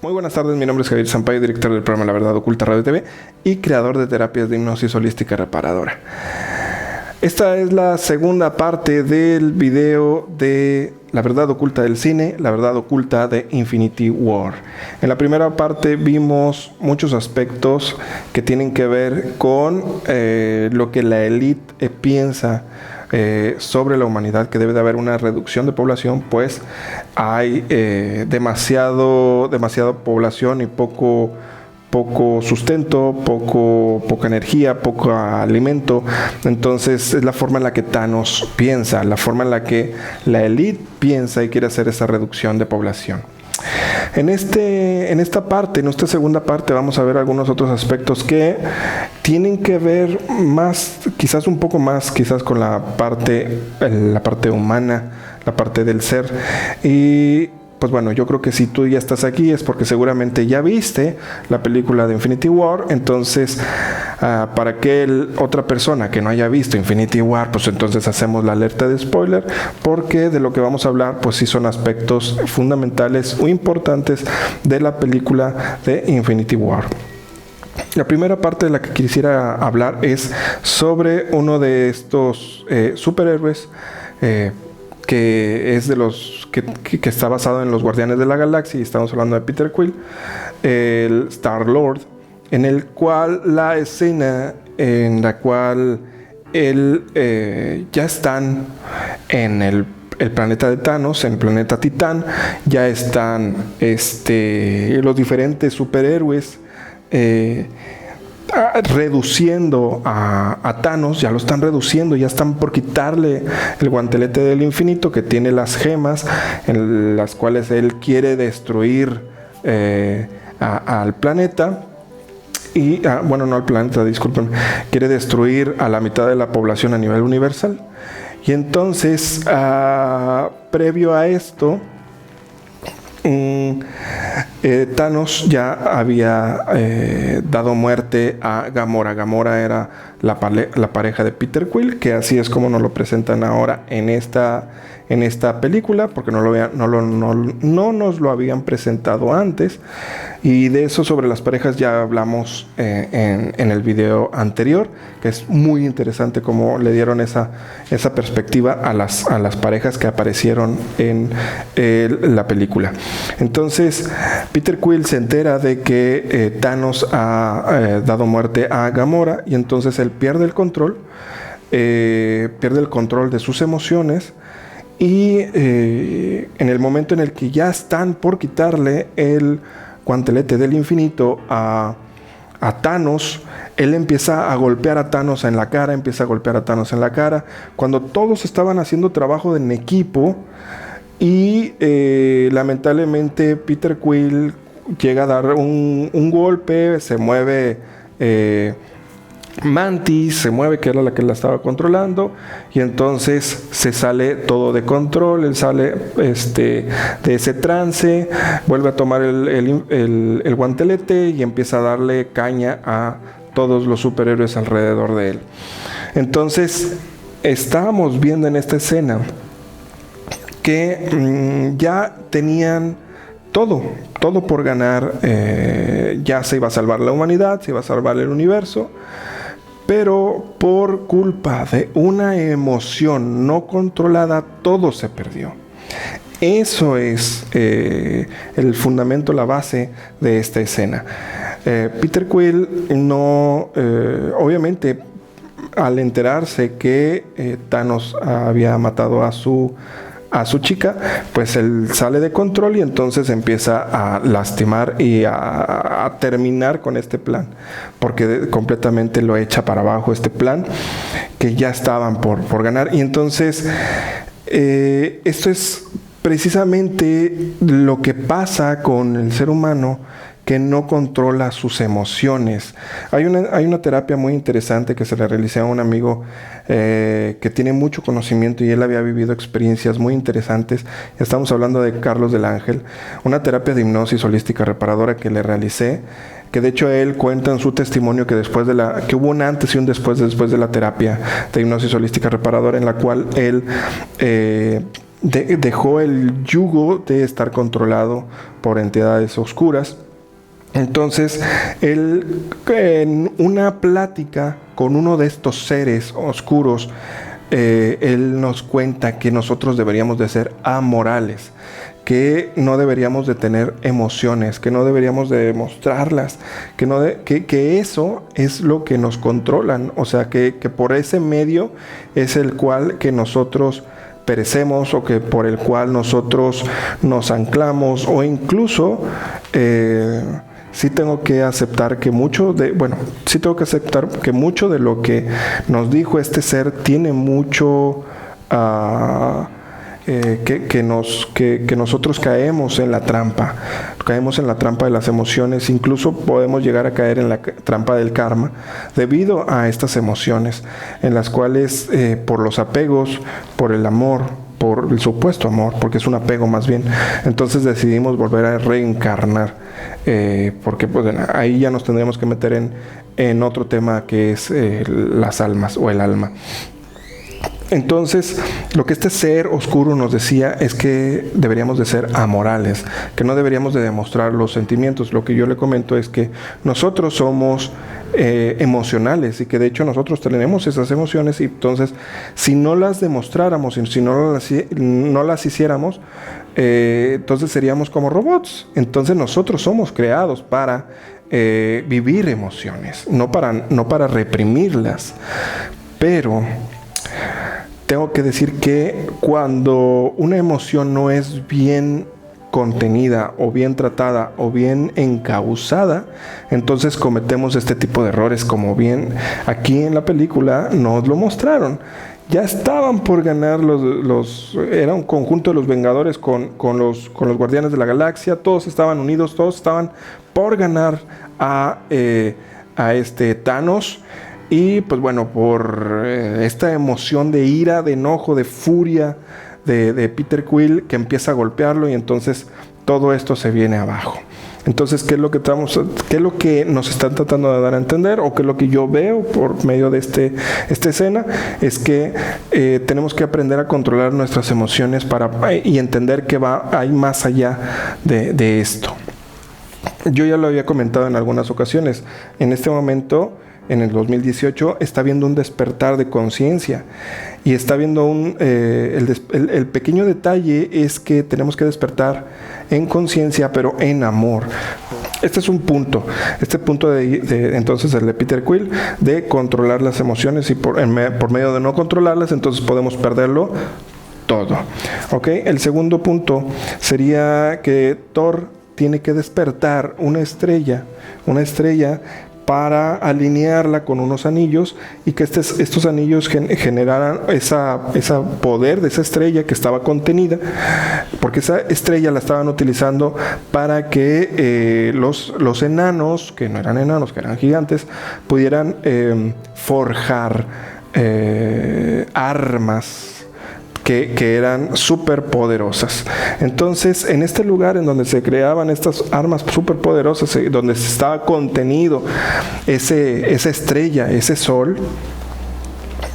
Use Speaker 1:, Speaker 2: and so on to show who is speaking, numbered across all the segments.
Speaker 1: Muy buenas tardes, mi nombre es Javier Sampaio, director del programa La Verdad Oculta Radio TV y creador de terapias de hipnosis holística reparadora. Esta es la segunda parte del video de La Verdad Oculta del Cine, La Verdad Oculta de Infinity War. En la primera parte vimos muchos aspectos que tienen que ver con lo que la élite piensa sobre la humanidad, que debe de haber una reducción de población, pues hay demasiada población y poco sustento, poca energía, poco alimento. Entonces es la forma en la que Thanos piensa, la forma en la que la élite piensa y quiere hacer esa reducción de población. En esta segunda parte, vamos a ver algunos otros aspectos que tienen que ver quizás un poco más con la parte humana, la parte del ser. Y pues bueno, yo creo que si tú ya estás aquí es porque seguramente ya viste la película de Infinity War. Entonces, para aquel otra persona que no haya visto Infinity War, pues entonces hacemos la alerta de spoiler, porque de lo que vamos a hablar, pues sí son aspectos fundamentales o importantes de la película de Infinity War. La primera parte de la que quisiera hablar es sobre uno de estos superhéroes que es de los que está basado en los Guardianes de la Galaxia, y estamos hablando de Peter Quill, el Star-Lord, en el cual la escena en la cual él ya están en el planeta de Thanos, en el planeta Titán, ya están los diferentes superhéroes reduciendo a Thanos, ya lo están reduciendo, ya están por quitarle el guantelete del infinito, que tiene las gemas en las cuales él quiere destruir al planeta. Y no al planeta, disculpen, quiere destruir a la mitad de la población a nivel universal. Y entonces, previo a esto, Thanos ya había dado muerte a Gamora. Gamora era la pareja de Peter Quill, que así es como nos lo presentan ahora en esta película, porque no nos lo habían presentado antes. Y de eso, sobre las parejas, ya hablamos en el video anterior, que es muy interesante cómo le dieron esa perspectiva a las parejas que aparecieron en la película. Entonces, Peter Quill se entera de que Thanos ha dado muerte a Gamora, y entonces él pierde el control de sus emociones. Y en el momento en el que ya están por quitarle el guantelete del infinito a Thanos, él empieza a golpear a Thanos en la cara, cuando todos estaban haciendo trabajo en equipo. Y lamentablemente Peter Quill llega a dar un golpe, se mueve Mantis, que era la que la estaba controlando, y entonces se sale todo de control. Él sale de ese trance, vuelve a tomar el guantelete y empieza a darle caña a todos los superhéroes alrededor de él. Entonces, estábamos viendo en esta escena que ya tenían todo por ganar. Ya se iba a salvar la humanidad, se iba a salvar el universo, pero por culpa de una emoción no controlada, todo se perdió. Eso es el fundamento, la base de esta escena. Peter Quill obviamente, al enterarse que Thanos había matado a su chica, pues él sale de control y entonces empieza a lastimar y a terminar con este plan, porque completamente lo echa para abajo este plan que ya estaban por ganar. Y entonces esto es precisamente lo que pasa con el ser humano, que no controla sus emociones. Hay una terapia muy interesante que se le realicé a un amigo que tiene mucho conocimiento, y él había vivido experiencias muy interesantes. Estamos hablando de Carlos del Ángel, una terapia de hipnosis holística reparadora que le realicé, que de hecho él cuenta en su testimonio que que hubo un antes y un después de la terapia de hipnosis holística reparadora, en la cual él dejó el yugo de estar controlado por entidades oscuras. Entonces, él, en una plática con uno de estos seres oscuros, él nos cuenta que nosotros deberíamos de ser amorales, que no deberíamos de tener emociones, que no deberíamos de demostrarlas, que eso es lo que nos controlan, o sea, que por ese medio es el cual que nosotros perecemos, o que por el cual nosotros nos anclamos, o incluso sí tengo que aceptar que mucho de lo que nos dijo este ser tiene mucho que nosotros caemos en la trampa de las emociones. Incluso podemos llegar a caer en la trampa del karma debido a estas emociones, en las cuales por los apegos, por el amor, por el supuesto amor, porque es un apego más bien, entonces decidimos volver a reencarnar, porque pues, ahí ya nos tendríamos que meter en otro tema, que es las almas o el alma. Entonces, lo que este ser oscuro nos decía es que deberíamos de ser amorales, que no deberíamos de demostrar los sentimientos. Lo que yo le comento es que nosotros somos emocionales, y que de hecho nosotros tenemos esas emociones, y entonces si no las demostráramos, si no las hiciéramos, entonces seríamos como robots. Entonces nosotros somos creados para vivir emociones, no para reprimirlas. Pero tengo que decir que cuando una emoción no es bien contenida, o bien tratada, o bien encauzada, entonces cometemos este tipo de errores, como bien aquí en la película nos lo mostraron. Ya estaban por ganar era un conjunto de los Vengadores con los Guardianes de la Galaxia. Todos estaban unidos, todos estaban por ganar a este Thanos. Y pues bueno, por esta emoción de ira, de enojo, de furia de Peter Quill, que empieza a golpearlo, y entonces todo esto se viene abajo. Entonces, ¿qué es lo que nos están tratando de dar a entender, o qué es lo que yo veo por medio de esta escena? Es que tenemos que aprender a controlar nuestras emociones y entender que hay más allá de esto. Yo ya lo había comentado en algunas ocasiones. En este momento, en el 2018, está habiendo un despertar de conciencia, y está habiendo el pequeño detalle es que tenemos que despertar en conciencia, pero en amor. Este es un punto, entonces el de Peter Quill, de controlar las emociones, y por medio de no controlarlas, entonces podemos perderlo todo. ¿Ok? El segundo punto sería que Thor tiene que despertar una estrella para alinearla con unos anillos, y que estos anillos generaran ese poder de esa estrella que estaba contenida, porque esa estrella la estaban utilizando para que los enanos, que no eran enanos, que eran gigantes, pudieran forjar armas que eran súper poderosas. Entonces, en este lugar en donde se creaban estas armas súper poderosas, donde estaba contenido esa estrella, ese sol,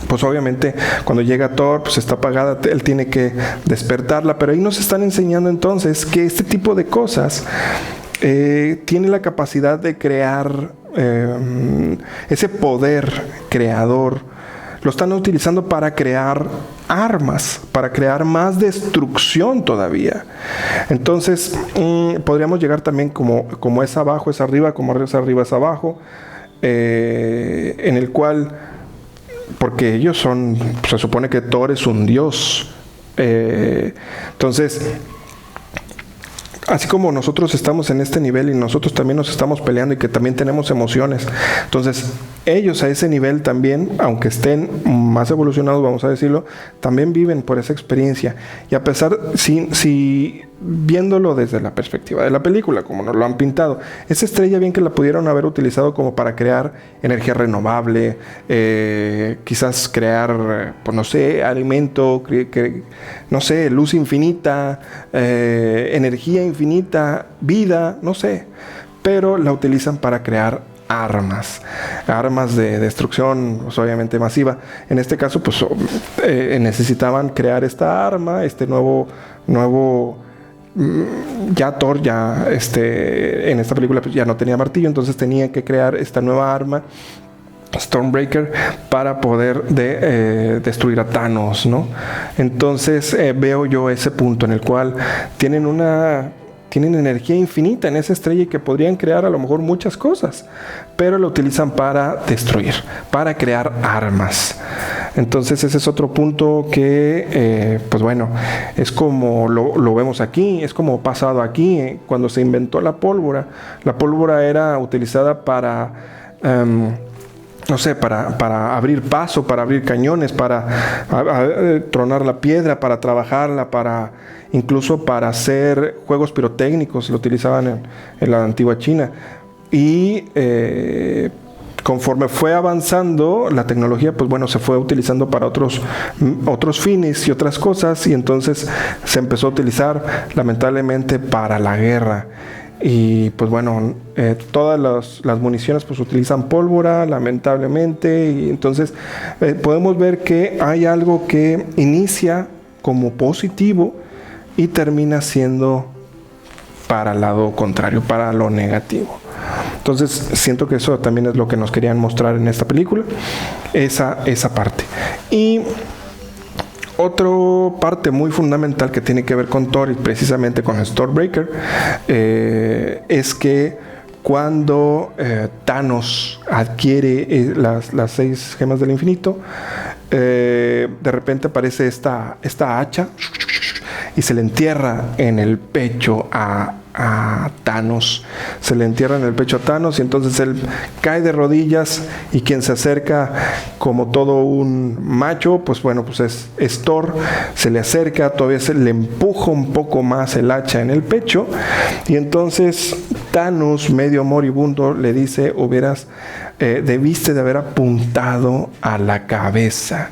Speaker 1: pues obviamente cuando llega Thor, pues está apagada, él tiene que despertarla. Pero ahí nos están enseñando entonces que este tipo de cosas tiene la capacidad de crear ese poder creador. Lo están utilizando para crear armas, para crear más destrucción todavía. Entonces, podríamos llegar también como es abajo, es arriba, como es arriba, es abajo, en el cual, porque ellos se supone que Thor es un dios. Entonces, así como nosotros estamos en este nivel, y nosotros también nos estamos peleando, y que también tenemos emociones, entonces ellos a ese nivel también, aunque estén más evolucionados, vamos a decirlo, también viven por esa experiencia. Y a pesar, si viéndolo desde la perspectiva de la película, como nos lo han pintado, esa estrella bien que la pudieron haber utilizado como para crear energía renovable, quizás crear, pues no sé, alimento, no sé, luz infinita, energía infinita, vida, no sé, pero la utilizan para crear armas de destrucción, pues, obviamente masiva. En este caso, pues necesitaban crear esta arma, este nuevo ya Thor en esta película pues ya no tenía martillo, entonces tenía que crear esta nueva arma, Stormbreaker, para poder destruir a Thanos, ¿no? Entonces veo yo ese punto en el cual tienen energía infinita en esa estrella y que podrían crear a lo mejor muchas cosas, pero lo utilizan para destruir, para crear armas. Entonces ese es otro punto que, pues bueno, es como lo vemos aquí, es como pasado aquí, cuando se inventó la pólvora. La pólvora era utilizada para, no sé, para abrir paso, para abrir cañones, para tronar la piedra, para trabajarla, incluso para hacer juegos pirotécnicos, lo utilizaban en la antigua China. Y conforme fue avanzando la tecnología, pues bueno, se fue utilizando para otros fines y otras cosas, y entonces se empezó a utilizar lamentablemente para la guerra. Y pues bueno, todas las municiones pues utilizan pólvora, lamentablemente, y entonces podemos ver que hay algo que inicia como positivo y termina siendo para el lado contrario, para lo negativo. Entonces siento que eso también es lo que nos querían mostrar en esta película, esa parte. Y otra parte muy fundamental que tiene que ver con Thor y precisamente con Stormbreaker es que cuando Thanos adquiere las 6 gemas del infinito, de repente aparece esta hacha y se le entierra en el pecho a Thanos. Se le entierra en el pecho a Thanos y entonces él cae de rodillas, y quien se acerca como todo un macho, pues bueno, pues es Thor. Se le acerca, todavía se le empuja un poco más el hacha en el pecho, y entonces Thanos, medio moribundo, le dice: debiste de haber apuntado a la cabeza,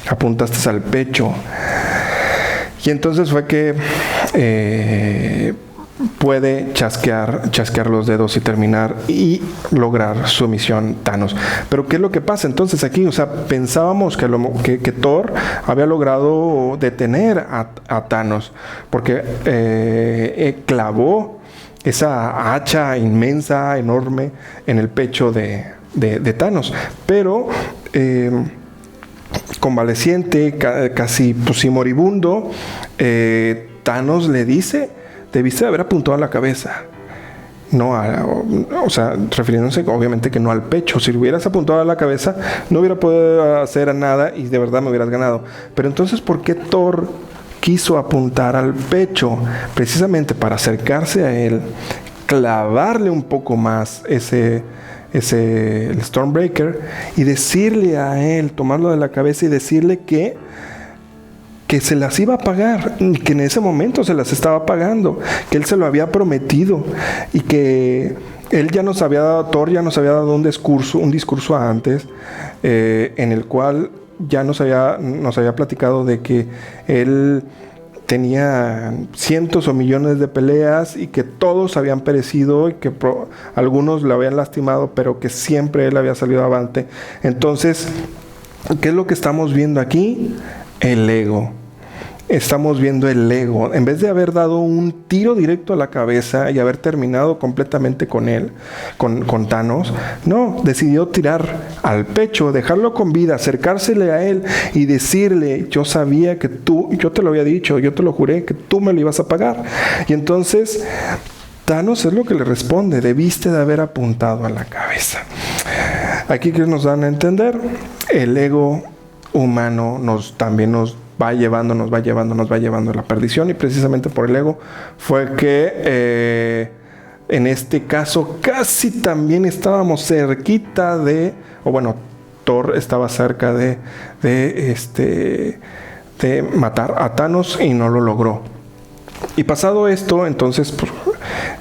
Speaker 1: apuntaste al pecho. Y entonces fue que puede chasquear los dedos y terminar y lograr su misión Thanos. Pero ¿qué es lo que pasa entonces aquí? O sea, pensábamos que Thor había logrado detener a Thanos, porque clavó esa hacha inmensa, enorme, en el pecho de Thanos. Pero convaleciente, casi pues, moribundo, Thanos le dice: debiste haber apuntado a la cabeza, o sea, refiriéndose obviamente que no al pecho. Si hubieras apuntado a la cabeza, no hubiera podido hacer nada y de verdad me hubieras ganado. Pero entonces, ¿por qué Thor quiso apuntar al pecho? Precisamente para acercarse a él, clavarle un poco más el Stormbreaker y decirle a él, tomarlo de la cabeza y decirle que se las iba a pagar, que en ese momento se las estaba pagando, que él se lo había prometido, y que él ya nos había dado, Thor ya nos había dado un discurso antes, en el cual ya nos había platicado de que él tenía cientos o millones de peleas y que todos habían perecido y que algunos le habían lastimado, pero que siempre él había salido avante. Entonces, ¿qué es lo que estamos viendo aquí? El ego. Estamos viendo el ego. En vez de haber dado un tiro directo a la cabeza y haber terminado completamente con él, con Thanos, no, decidió tirar al pecho, dejarlo con vida, acercársele a él y decirle: yo sabía que yo te lo había dicho, yo te lo juré, que tú me lo ibas a pagar. Y entonces Thanos es lo que le responde: debiste de haber apuntado a la cabeza. Aquí que nos dan a entender, el ego humano también nos va llevando a la perdición, y precisamente por el ego fue que en este caso casi también estábamos cerquita Thor estaba cerca de matar a Thanos y no lo logró. Y pasado esto, entonces pues,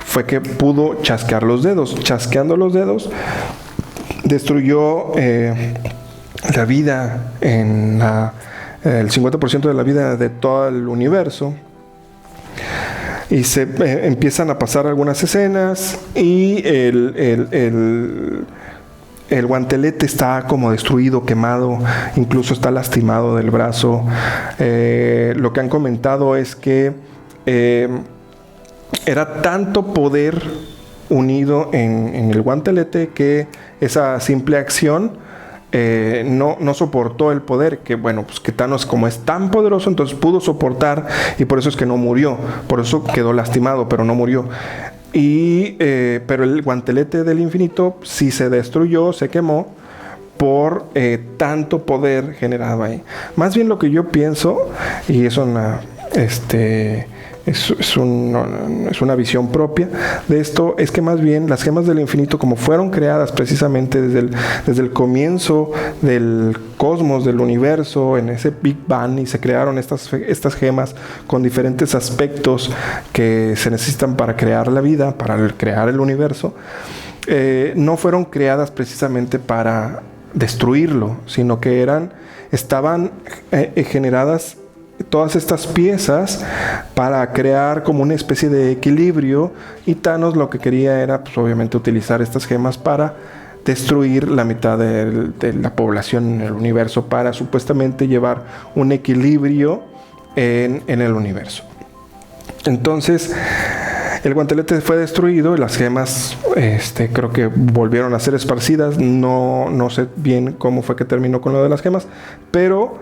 Speaker 1: fue que pudo chasquear los dedos. Chasqueando los dedos, destruyó la vida el 50% de la vida de todo el universo, y se empiezan a pasar algunas escenas y el guantelete está como destruido, quemado, incluso está lastimado del brazo. Lo que han comentado es que era tanto poder unido en el guantelete que esa simple acción no soportó el poder, que bueno, pues que Thanos, como es tan poderoso, entonces pudo soportar, y por eso es que no murió, por eso quedó lastimado, pero no murió. Pero el guantelete del infinito sí se destruyó, se quemó por tanto poder generado ahí. Más bien lo que yo pienso, y es una visión propia de esto, es que más bien las gemas del infinito, como fueron creadas precisamente desde el comienzo del cosmos, del universo, en ese Big Bang, y se crearon estas gemas con diferentes aspectos que se necesitan para crear la vida, para crear el universo, no fueron creadas precisamente para destruirlo, sino que estaban generadas todas estas piezas para crear como una especie de equilibrio, y Thanos lo que quería era, pues, obviamente, utilizar estas gemas para destruir la mitad de la población en el universo, para supuestamente llevar un equilibrio en el universo. Entonces el guantelete fue destruido y las gemas creo que volvieron a ser esparcidas. No sé bien cómo fue que terminó con lo de las gemas, pero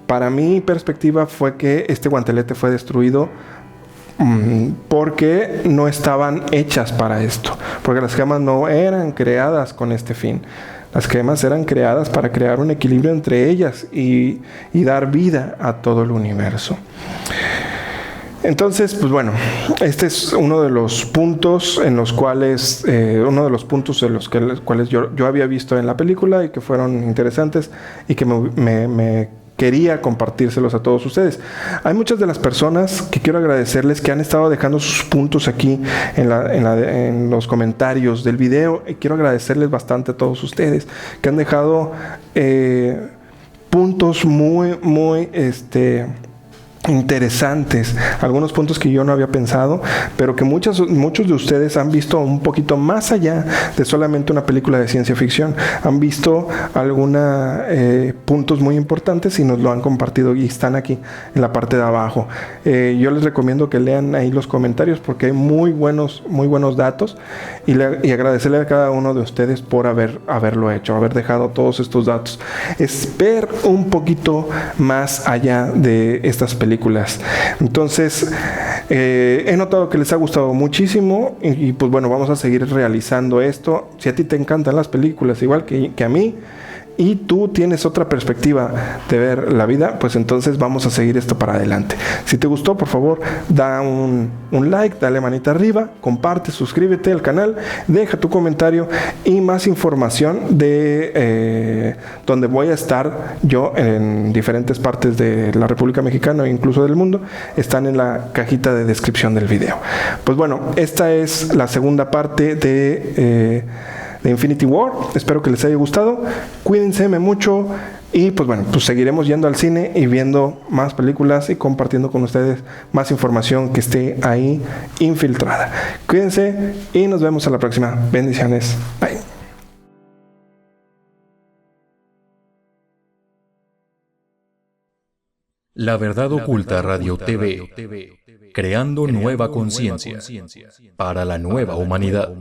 Speaker 1: para mi perspectiva fue que este guantelete fue destruido porque no estaban hechas para esto, porque las gemas no eran creadas con este fin. Las gemas eran creadas para crear un equilibrio entre ellas y dar vida a todo el universo. Entonces, pues bueno, este es uno de los puntos en los cuales yo había visto en la película y que fueron interesantes y que me quería compartírselos a todos ustedes. Hay muchas de las personas que quiero agradecerles que han estado dejando sus puntos aquí en los comentarios del video, y quiero agradecerles bastante a todos ustedes que han dejado puntos muy interesantes, algunos puntos que yo no había pensado, pero que muchos de ustedes han visto un poquito más allá de solamente una película de ciencia ficción. Han visto algunos puntos muy importantes y nos lo han compartido y están aquí en la parte de abajo. Yo les recomiendo que lean ahí los comentarios porque hay muy buenos datos, y agradecerle a cada uno de ustedes por haberlo hecho, haber dejado todos estos datos. Es ver un poquito más allá de estas películas. Entonces, he notado que les ha gustado muchísimo y pues bueno, vamos a seguir realizando esto. Si a ti te encantan las películas igual que a mí, y tú tienes otra perspectiva de ver la vida, pues entonces vamos a seguir esto para adelante. Si te gustó, por favor, da un like, dale manita arriba, comparte, suscríbete al canal, deja tu comentario, y más información de donde voy a estar yo en diferentes partes de la República Mexicana e incluso del mundo, están en la cajita de descripción del video. Pues bueno, esta es la segunda parte de Infinity War. Espero que les haya gustado. Cuídense mucho y pues bueno, pues seguiremos yendo al cine y viendo más películas y compartiendo con ustedes más información que esté ahí infiltrada. Cuídense y nos vemos a la próxima. Bendiciones. Bye.
Speaker 2: La Verdad Oculta Radio TV, creando nueva conciencia para la nueva humanidad.